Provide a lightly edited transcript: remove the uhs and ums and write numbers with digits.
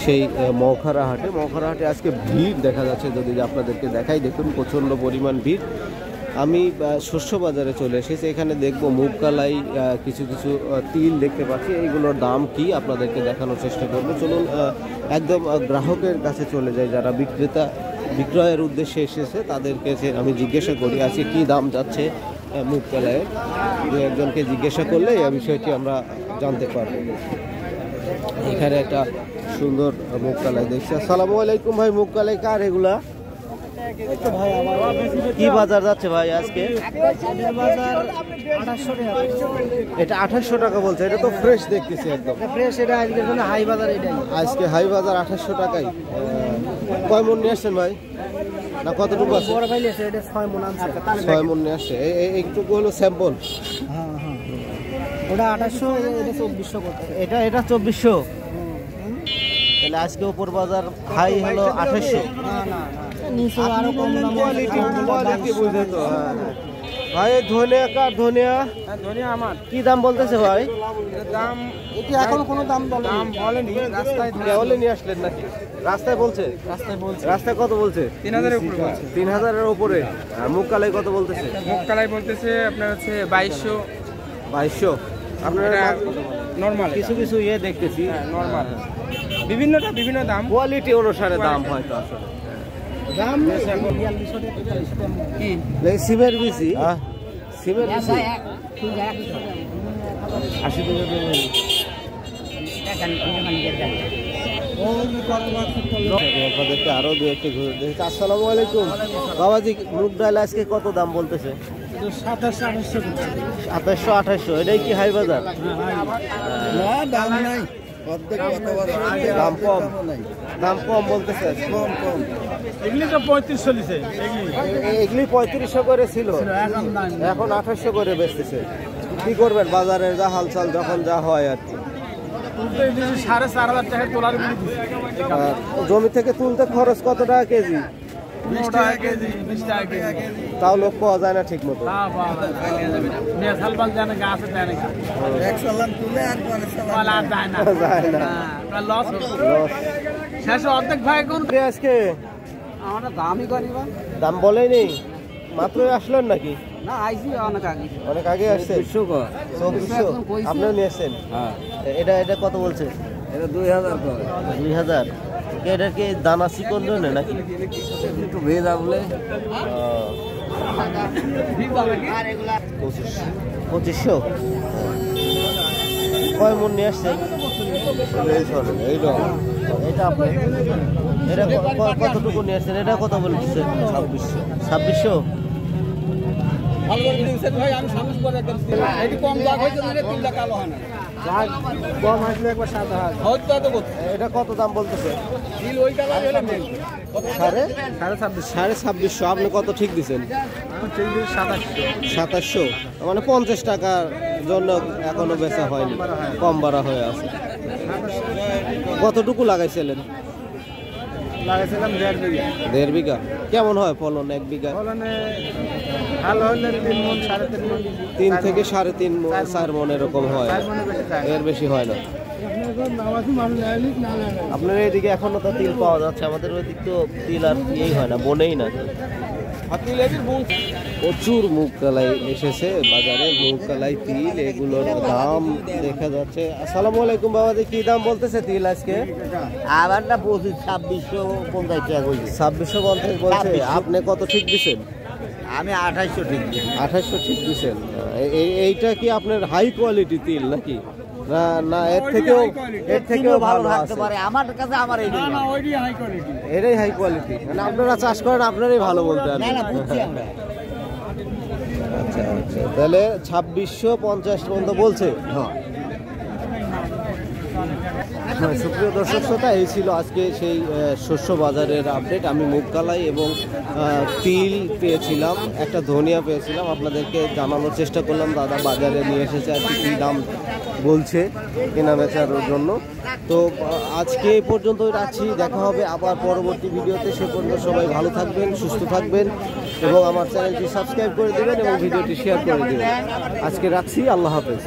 সেই মৌখারা হাটে আজকে ভিড় দেখা যাচ্ছে। যদি আপনাদেরকে দেখাই, দেখুন প্রচণ্ড পরিমাণ ভিড়। আমি শস্য বাজারে চলে এসেছি, এখানে দেখব মুগ কালাই, কিছু কিছু তিল দেখতে পাচ্ছি। এইগুলোর দাম কি আপনাদেরকে দেখানোর চেষ্টা করবো। চলুন একদম গ্রাহকের কাছে চলে যাই, যারা বিক্রয়ের উদ্দেশ্যে এসেছে তাদেরকে আমি জিজ্ঞাসা করি আজকে কী দাম যাচ্ছে মুগ কালাইয়ের। দু একজনকে জিজ্ঞাসা করলে এই বিষয়টি আমরা জানতে পারবো। এখানে একটা সুন্দর মুগ কালাই দেখছি। আসসালামু আলাইকুম ভাই, মুগ কালাই কার এগুলা? কি বাজার যাচ্ছে ভাই আজকে? এটা 2800 টাকা বলছে। এটা তো ফ্রেশ দেখতেছি, একদম ফ্রেশ। এটা হাই বাজার, আজকে হাই বাজার 2800 টাকাই। কয় মন নিয়ে আসছেন ভাই? না কতটুকু আছে? 6 মন নিয়ে আসছে। এইটুকু হলো স্যাম্পল। ওটা 2800, এটা 2400 করতে। এটা 2400। তাহলে আজকে উপর বাজার হাই হলো 2800। নিচে আরো কম দাম। কোয়ালিটি বুঝে তো। ভাই ধনিয়া কার? ধনিয়া আমার কি দাম বলতেছে ভাই? দাম এটি এখন কোনো দাম বলেনি। রাস্তায় কেবলে নিয়ে আসলেন নাকি? রাস্তায় বলছে? রাস্তায় কত বলছে? 3000-এর উপরে। 3000-এর উপরে। মুগ কালাই কত বলতেছে? মুগ কালাই বলতেছে আপনার হচ্ছে 2200। 2200। আপনারা নরমাল কিছু কিছু দেখতেছি নরমাল, বিভিন্ন দাম, কোয়ালিটি অনুসারে দাম হয়তো আসলে দাম। কি সিমের বিসি? সিমের বিসি 80 আপনাদেরকে আরো দু একটি ঘুরে দেখেছি। আসসালামু আলাইকুম বাবাজি, মুগ ডাল আজকে কত দাম বলতেছে? 2700-2800। এটাই কি হাই বাজার? দাম নাই, দাম কম বলতেছে। এগুলি তো 35 চলিছে। এগুলি 3500 করে ছিল, এখন 2800 করে বেচতেছে। কি করবেন, বাজারের যা হালচাল যখন যা হয় আর কি। 4500 টাকা তোলার। জমি থেকে তুলতে খরচ কত টাকা কেজি? 20 টাকা কেজি, 20 টাকা কেজি। তাও লোক পাওয়া যায় না ঠিক মতো। অর্ধেক ভাই কোন আজকে আমরা দামই করি, দাম বলেনি, মাত্র আসলেন নাকি? না, আইসি অনেক আগে আসছে। 2400 আপনিও নিয়ে আসছেন? এটা কত বলছে? এটা 2000। 2000। এটা কি দানা চিকন ধরনের নাকি? একটু ভেজা বলে 2500। কয় মন নিয়ে আসছেন? এটা আপনি এটা কতটুকু নিয়ে আসছেন? এটা কত বলছেন? 2600। এটা কত দাম বলতেছে? 2650। আপনি কত ঠিক দিচ্ছেন? 2700। মানে 50 টাকার জন্য এখনো বেচা হয়নি, কম বাড়া হয়ে আছে। কতটুকু লাগাইছিলেন? লাগাইছিলাম 1.5 বিঘা। কেমন হয় ফলন 1 বিঘা? ভালো হলে 3 মণ, 3.5 মণ। 3 থেকে 3.5 মণ, 4 মণ এরকম হয়, এর বেশি হয় না। আপনার এইদিকে এখনো তো তিল পাওয়া যাচ্ছে, আমাদের ওইদিক তো তিল আর হয় না, বনেই না। প্রচুর মুগ কালাই এসেছে বাজারে, মুগ কালাই, তিল, এগুলোর দাম দেখা যাচ্ছে। আসসালামু আলাইকুম বাবাজি, কি দাম বলতেছে তিল আজকে? আবার না 2650 টাকা বলছি। 2650 বলছে। আপনি কত ঠিক দিচ্ছেন? আমি 2800 ঠিক দিই। 2800 ঠিক দিচ্ছেন। এইটা কি আপনার হাই কোয়ালিটি তিল নাকি? না এর থেকেও ভালো থাকতে পারে আমার কাছে। আমার এই না, ওইটাই হাই কোয়ালিটি। এটাই হাই কোয়ালিটি। মানে আপনারা চাষ করেন, আপনারাই ভালো বলতে পারেন। আচ্ছা, তাহলে 2650 পর্যন্ত বলছে। সুপ্রিয় দর্শক শ্রোতা, এই ছিল আজকে সেই শস্য বাজারের আপডেট। আমি মুগ কালাই এবং তিল পেয়েছিলাম, একটা ধনিয়া পেয়েছিলাম, আপনাদেরকে জানানোর চেষ্টা করলাম। দাদা বাজারে নিয়ে এসেছে আর কি দাম বলছে কেনা বেচার জন্য। তো আজকে এই পর্যন্তই রাখছি, দেখা হবে আবার পরবর্তী ভিডিওতে। সে পর্যন্ত সবাই ভালো থাকবেন, সুস্থ থাকবেন এবং আমার চ্যানেলটি সাবস্ক্রাইব করে দেবেন এবং ভিডিওটি শেয়ার করে দেবেন। আজকে রাখছি, আল্লাহ হাফেজ।